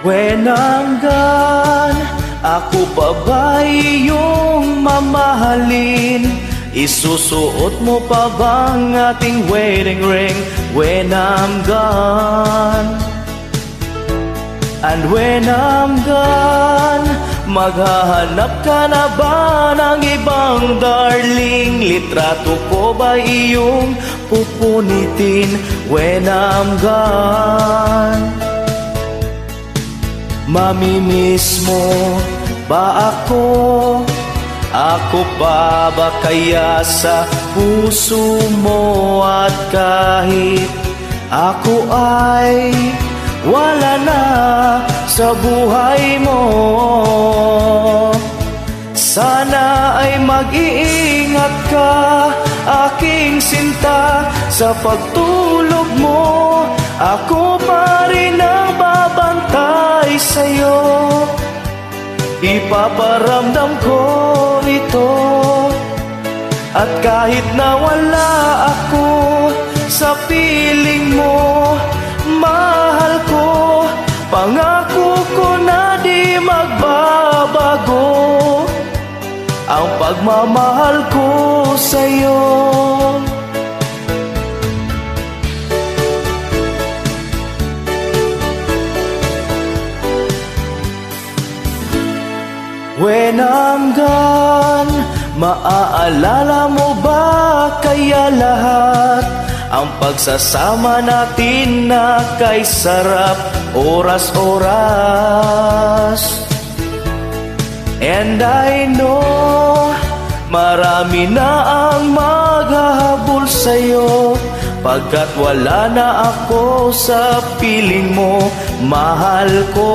When I'm gone, ako pa ba iyong mamahalin? Isusuot mo pa bang ating wedding ring when I'm gone? And when I'm gone, maghahanap ka na ba ng ibang darling? Litrato ko ba iyong pupunitin when I'm gone? Mamimiss mo ba ako? Ako pa ba kaya sa puso mo? At kahit ako ay wala na sa buhay mo, sana ay mag-iingat ka, aking sinta, sa pagtulog mo. Ako pa rin ang babantay sa'yo, ipaparamdam ko ito. At kahit na wala ako sa piling mo, mahal ko, pangako ko na di magbabago ang pagmamahal ko sa'yo. When I'm gone, maaalala mo ba kaya lahat ang pagsasama natin na kay sarap oras-oras? And I know marami na ang maghahabol sa'yo, pagkat wala na ako sa piling mo, mahal ko.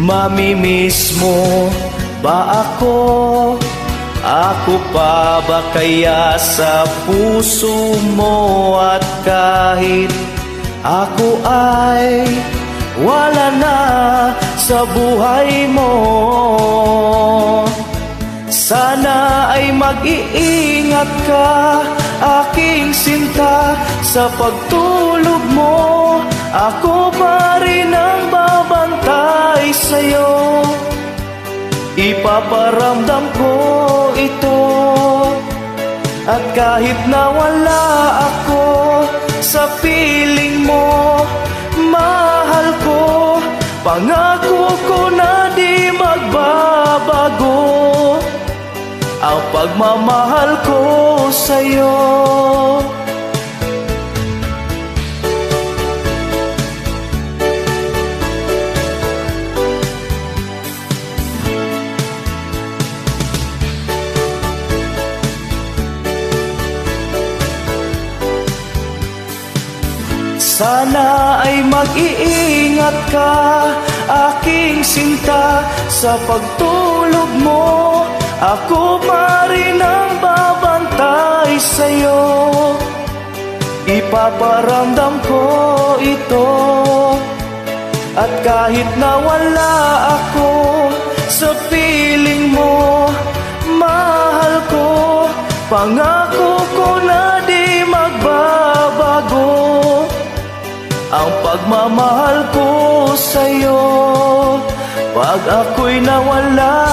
Mamimiss mo ba ako? Ako pa ba kaya sa puso mo? At kahit ako ay wala na sa buhay mo, sana ay mag-iingat ka, aking sinta, sa pagtulog mo. Ako pa rin ang babantay sa'yo, ipaparamdam ko ito. At kahit na wala ako sa piling mo, mahal ko, pangako ko na di magbabago ang pagmamahal ko sa'yo. Sana ay mag-iingat ka, aking sinta, sa pagtulog mo. Ako pa rin ang babantay sa'yo, ipaparamdam ko ito. At kahit na wala ako sa piling mo, mahal ko, pangako ko na di magbabago ang pagmamahal ko sa'yo. Pag ako'y nawala,